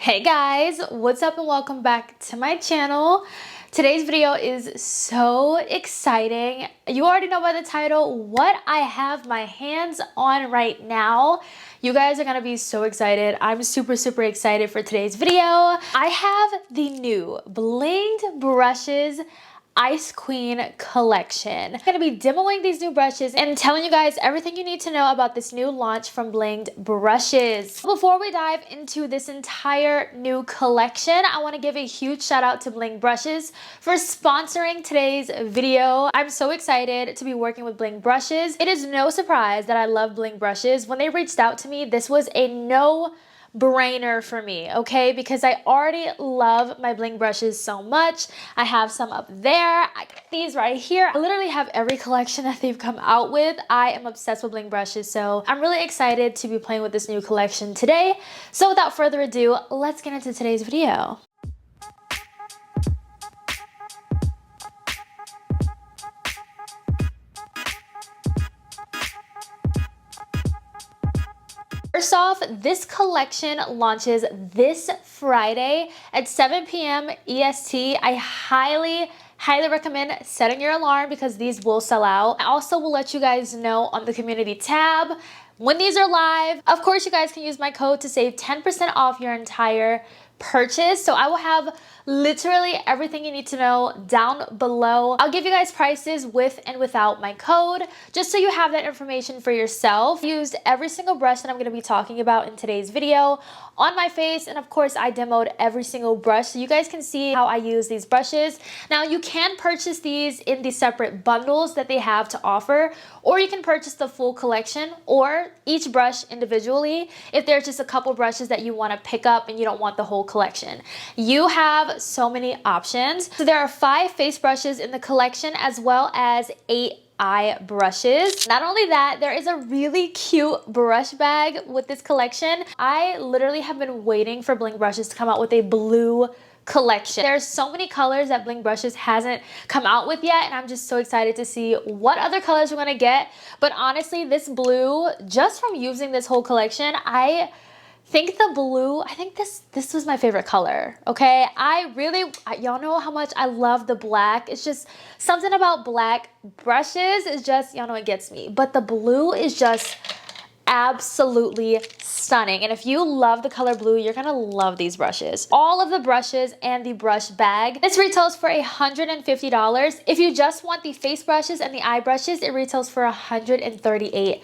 Hey guys, what's up and welcome back to my channel. Today's video is so exciting. You already know by the title what I have my hands on right now. You guys are gonna be so excited. I'm super excited for today's video. I have the new Blinged Brushes Ice Queen collection. I'm gonna be demoing these new brushes and telling you guys everything you need to know about this new launch from Blinged Brushes. Before we dive into this entire new collection, I want to give a huge shout out to Blinged Brushes for sponsoring today's video. I'm so excited to be working with Blinged Brushes. It is no surprise that I love Blinged Brushes. When they reached out to me, this was a no-brainer for me, okay? Because I already love my bling brushes so much. I have some up there. I got these right here. I literally have every collection that they've come out with. I am obsessed with bling brushes, so I'm really excited to be playing with this new collection today. So without further ado, let's get into today's video. First off, this collection launches this Friday at 7 p.m. EST. I highly recommend setting your alarm because these will sell out. I also will let you guys know on the community tab when these are live. Of course, you guys can use my code to save 10% off your entire purchase. So I will have literally everything you need to know down below. I'll give you guys prices with and without my code, just so you have that information for yourself. I used every single brush that I'm going to be talking about in today's video on my face, and of course I demoed every single brush so you guys can see how I use these brushes. Now you can purchase these in the separate bundles that they have to offer, or you can purchase the full collection or each brush individually if there's just a couple brushes that you want to pick up and you don't want the whole collection. You have so many options. So there are 5 face brushes in the collection as well as 8 eye brushes. Not only that, there is a really cute brush bag with this collection. I literally have been waiting for Bling Brushes to come out with a blue collection. There's so many colors that Bling Brushes hasn't come out with yet, and I'm just so excited to see what other colors we're gonna get. But honestly, this blue, just from using this whole collection, I think this was my favorite color, okay? Y'all know how much I love the black. It's just something about black brushes is just, y'all know it gets me. But the blue is just absolutely stunning. And if you love the color blue, you're gonna love these brushes. All of the brushes and the brush bag. This retails for $150. If you just want the face brushes and the eye brushes, it retails for $138.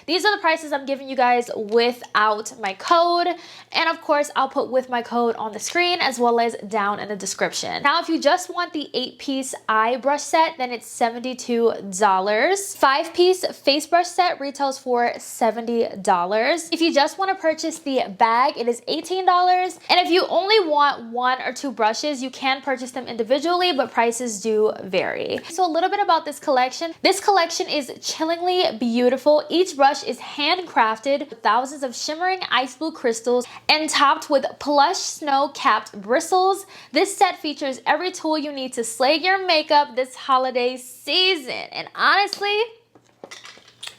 These are the prices I'm giving you guys without my code. And of course, I'll put with my code on the screen as well as down in the description. Now, if you just want the 8-piece eye brush set, then it's $72. 5-piece face brush set retails for $70. If you just want to purchase the bag, it is $18. And if you only want 1 or 2 brushes, you can purchase them individually, but prices do vary. So a little bit about this collection. This collection is chillingly beautiful. Each brush is handcrafted with thousands of shimmering ice blue crystals and topped with plush snow-capped bristles. This set features every tool you need to slay your makeup this holiday season. And honestly,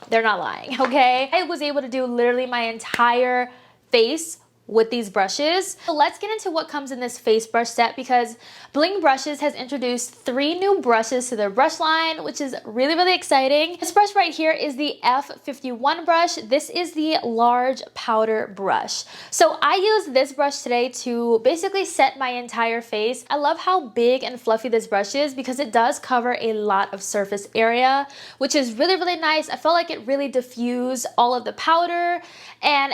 they're not lying, okay? I was able to do literally my entire face with these brushes. So let's get into what comes in this face brush set, because Bling Brushes has introduced 3 new brushes to their brush line, which is really exciting. This brush right here is the F51 brush. This is the large powder brush. So I used this brush today to basically set my entire face. I love how big and fluffy this brush is because it does cover a lot of surface area, which is really nice. I felt like it really diffused all of the powder, and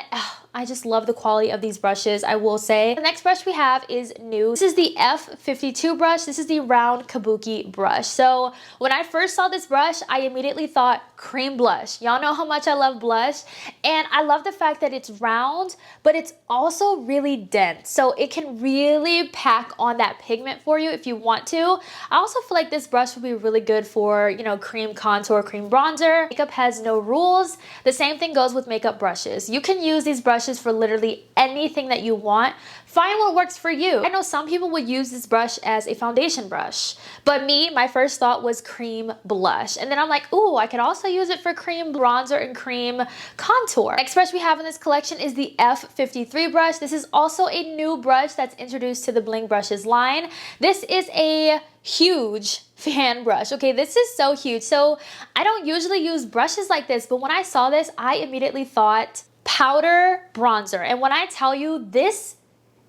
I just love the quality of these brushes, I will say. The next brush we have is new. This is the F52 brush. This is the round kabuki brush. So when I first saw this brush, I immediately thought cream blush. Y'all know how much I love blush, and I love the fact that it's round, but it's also really dense. So it can really pack on that pigment for you if you want to. I also feel like this brush would be really good for, you know, cream contour, cream bronzer. Makeup has no rules. The same thing goes with makeup brushes. You can use these brushes for literally any anything that you want. Find what works for you. I know some people would use this brush as a foundation brush, but me, my first thought was cream blush. And then I'm like, ooh, I could also use it for cream bronzer and cream contour. Next brush we have in this collection is the F53 brush. This is also a new brush that's introduced to the Bling Brushes line. This is a huge fan brush. Okay, this is so huge. So I don't usually use brushes like this, but when I saw this, I immediately thought powder bronzer. And when I tell you, this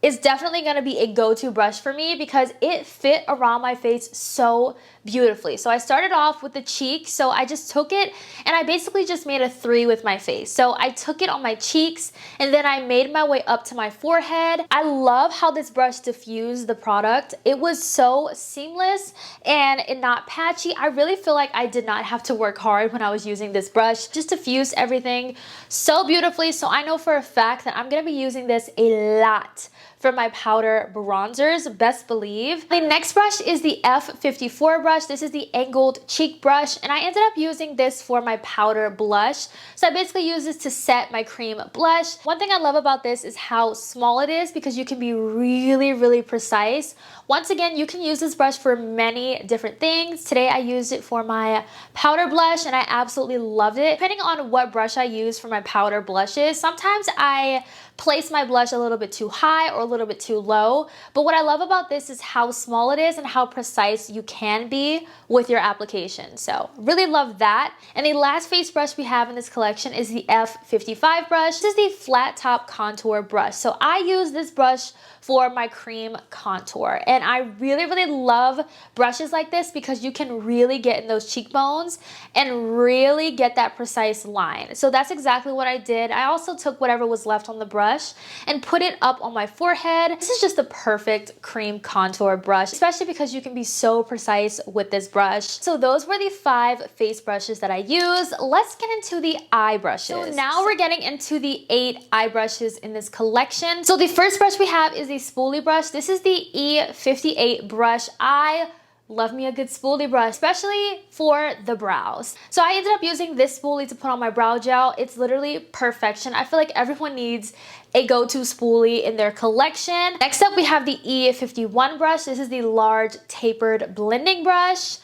is definitely going to be a go-to brush for me because it fit around my face so beautifully. So I started off with the cheek, so I just took it and I basically just made a 3 with my face. So I took it on my cheeks and then I made my way up to my forehead. I love how this brush diffused the product. It was so seamless and not patchy. I really feel like I did not have to work hard when I was using this brush. Just diffused everything so beautifully. So I know for a fact that I'm going to be using this a lot for my powder bronzers, best believe. The next brush is the F54 brush. This is the angled cheek brush, and I ended up using this for my powder blush. So I basically use this to set my cream blush. One thing I love about this is how small it is because you can be really, really precise. Once again, you can use this brush for many different things. Today I used it for my powder blush and I absolutely loved it. Depending on what brush I use for my powder blushes, sometimes I place my blush a little bit too high or a little bit too low. But what I love about this is how small it is and how precise you can be with your application. So really love that. And the last face brush we have in this collection is the F55 brush. This is the flat top contour brush. So I use this brush for my cream contour. And I really, really love brushes like this because you can really get in those cheekbones and really get that precise line. So that's exactly what I did. I also took whatever was left on the brush and put it up on my forehead. This is just the perfect cream contour brush, especially because you can be so precise with this brush. So those were the 5 face brushes that I used. Let's get into the eye brushes. So now we're getting into the 8 eye brushes in this collection. So the first brush we have is the spoolie brush. This is the E58 brush. I love me a good spoolie brush, especially for the brows. So I ended up using this spoolie to put on my brow gel. It's literally perfection. I feel like everyone needs a go-to spoolie in their collection. Next up, we have the E51 brush. This is the large tapered blending brush.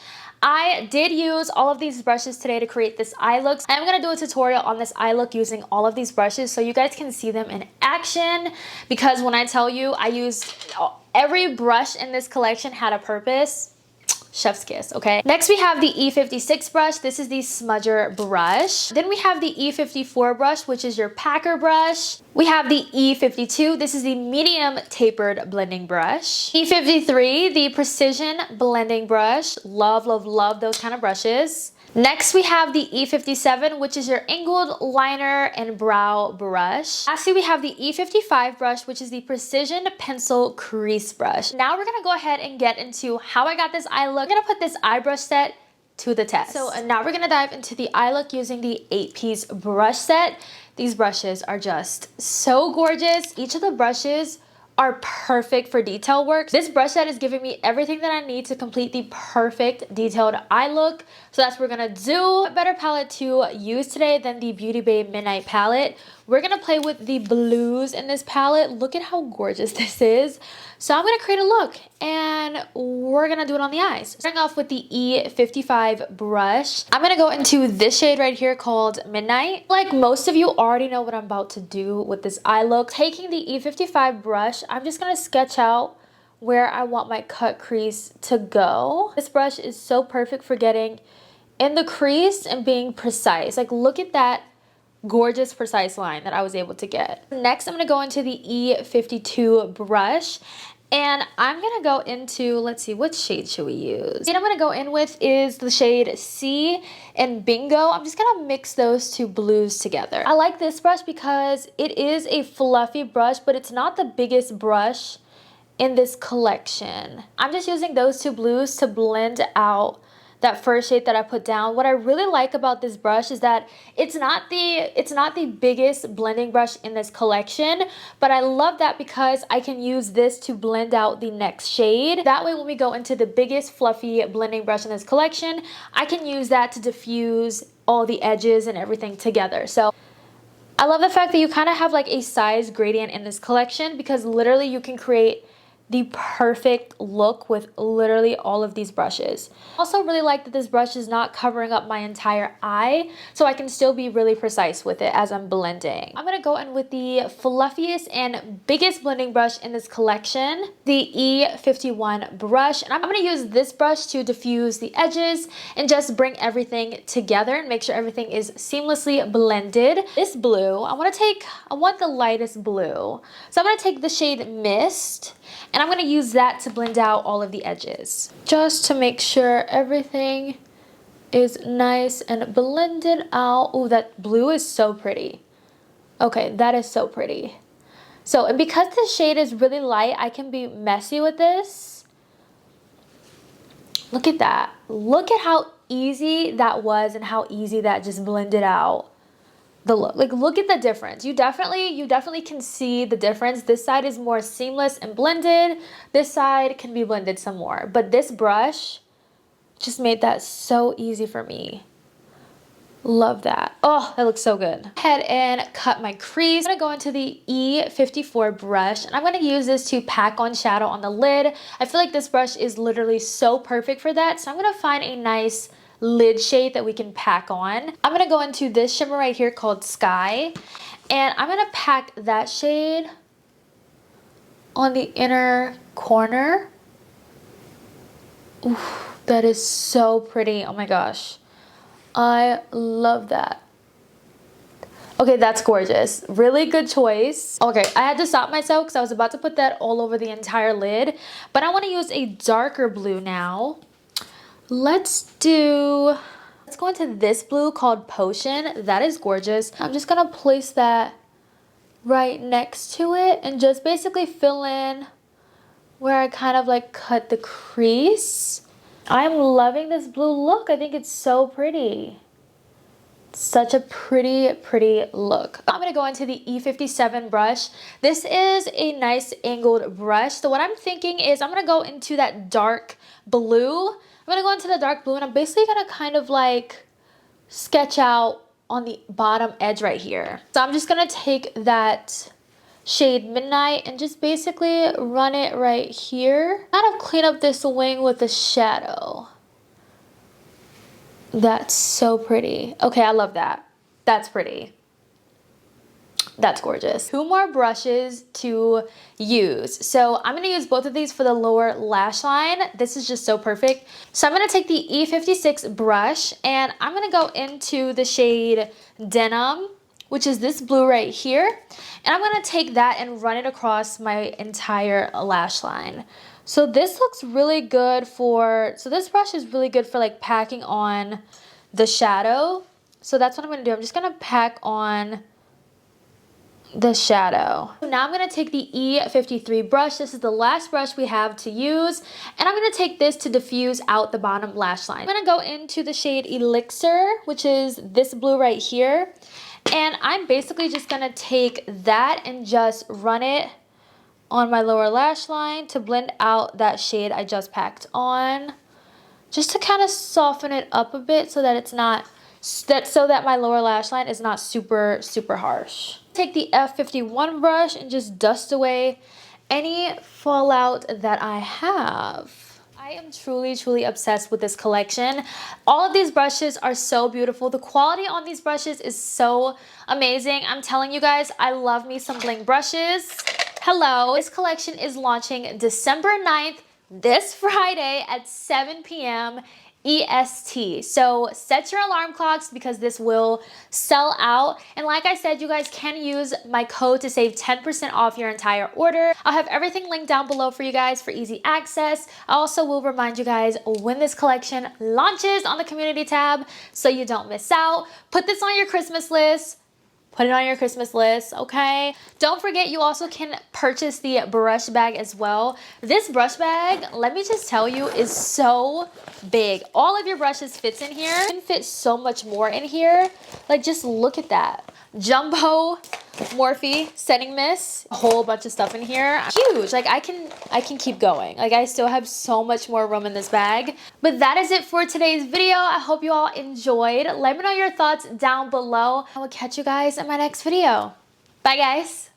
I did use all of these brushes today to create this eye look. I'm gonna do a tutorial on this eye look using all of these brushes so you guys can see them in action, because when I tell you I used every brush in this collection had a purpose. Chef's kiss, okay? Next we have the E56 brush. This is the smudger brush. Then we have the E54 brush, which is your packer brush. We have the E52. This is the medium tapered blending brush. E53, the precision blending brush. Love, love, love those kind of brushes. Next, we have the E57, which is your angled liner and brow brush. Lastly, we have the E55 brush, which is the Precision Pencil Crease Brush. Now we're gonna go ahead and get into how I got this eye look. I'm gonna put this eye brush set to the test. So now we're gonna dive into the eye look using the 8-piece brush set. These brushes are just so gorgeous. Each of the brushes are perfect for detail work. This brush set is giving me everything that I need to complete the perfect detailed eye look. So that's what we're gonna do. A better palette to use today than the Beauty Bay Midnight palette. We're gonna play with the blues in this palette. Look at how gorgeous this is. So I'm gonna create a look and we're gonna do it on the eyes. Starting off with the E55 brush. I'm gonna go into this shade right here called Midnight. Like most of you already know what I'm about to do with this eye look. Taking the E55 brush, I'm just gonna sketch out where I want my cut crease to go. This brush is so perfect for getting in the crease and being precise. Like look at that gorgeous precise line that I was able to get. Next, I'm gonna go into the E52 brush and I'm gonna go into, let's see, what shade should we use? The shade I'm gonna go in with is the shade C and Bingo. I'm just gonna mix those two blues together. I like this brush because it is a fluffy brush, but it's not the biggest brush in this collection. I'm just using those two blues to blend out that first shade that I put down. What I really like about this brush is that it's not the biggest blending brush in this collection, but I love that because I can use this to blend out the next shade. That way when we go into the biggest fluffy blending brush in this collection, I can use that to diffuse all the edges and everything together. So I love the fact that you kind of have like a size gradient in this collection because literally you can create the perfect look with literally all of these brushes. Also really like that this brush is not covering up my entire eye, so I can still be really precise with it as I'm blending. I'm gonna go in with the fluffiest and biggest blending brush in this collection, the E51 brush, and I'm gonna use this brush to diffuse the edges and just bring everything together and make sure everything is seamlessly blended. This blue, I want the lightest blue. So I'm gonna take the shade Mist, and I'm going to use that to blend out all of the edges. Just to make sure everything is nice and blended out. Oh, that blue is so pretty. Okay, that is so pretty. So, and because this shade is really light, I can be messy with this. Look at that. Look at how easy that was and how easy that just blended out the look. Like, look at the difference. You definitely can see the difference. This side is more seamless and blended. This side can be blended some more. But this brush just made that so easy for me. Love that. Oh, that looks so good. Go ahead and cut my crease. I'm gonna go into the E54 brush, and I'm gonna use this to pack on shadow on the lid. I feel like this brush is literally so perfect for that. So I'm gonna find a nice lid shade that we can pack on. I'm gonna go into this shimmer right here called Sky, and I'm gonna pack that shade on the inner corner. Ooh, that is so pretty. Oh my gosh. I love that. Okay, that's gorgeous. Really good choice. Okay, I had to stop myself because I was about to put that all over the entire lid, but I want to use a darker blue now. Let's go into this blue called Potion. That is gorgeous. I'm just gonna place that right next to it and just basically fill in where I kind of like cut the crease. I'm loving this blue look. I think it's so pretty. Such a pretty, pretty look. I'm gonna go into the E57 brush. This is a nice angled brush. So what I'm thinking is I'm gonna go into that dark blue. I'm gonna go into the dark blue and I'm basically gonna kind of like sketch out on the bottom edge right here. So I'm just gonna take that shade Midnight and just basically run it right here. Kind of clean up this wing with a shadow. That's so pretty. Okay, I love that. That's pretty. That's gorgeous. Two more brushes to use. So I'm gonna use both of these for the lower lash line. This is just so perfect. So I'm gonna take the E56 brush and I'm gonna go into the shade Denim, which is this blue right here. And I'm gonna take that and run it across my entire lash line. So this looks really good so this brush is really good for like packing on the shadow. So that's what I'm gonna do. I'm just gonna pack on the shadow. Now I'm gonna take the E53 brush. This is the last brush we have to use. And I'm gonna take this to diffuse out the bottom lash line. I'm gonna go into the shade Elixir, which is this blue right here. And I'm basically just gonna take that and just run it on my lower lash line to blend out that shade I just packed on. Just to kind of soften it up a bit so that it's not, so that my lower lash line is not super, super harsh. Take the F51 brush and just dust away any fallout that I have. I am truly, truly obsessed with this collection. All of these brushes are so beautiful. The quality on these brushes is so amazing. I'm telling you guys, I love me some bling brushes. Hello, this collection is launching December 9th, this Friday at 7 p.m. EST. So set your alarm clocks because this will sell out. And like I said, you guys can use my code to save 10% off your entire order. I'll have everything linked down below for you guys for easy access. I also will remind you guys when this collection launches on the community tab so you don't miss out. Put this on your Christmas list. Put it on your Christmas list, okay? Don't forget, you also can purchase the brush bag as well. This brush bag, let me just tell you, is so big. All of your brushes fits in here. You can fit so much more in here. Like, just look at that. Jumbo Morphe setting mist, a whole bunch of stuff in here. Huge. Like I can keep going. Like I still have so much more room in this bag. But that is it for today's video. I hope you all enjoyed. Let me know your thoughts down below. I will catch you guys in my next video. Bye guys.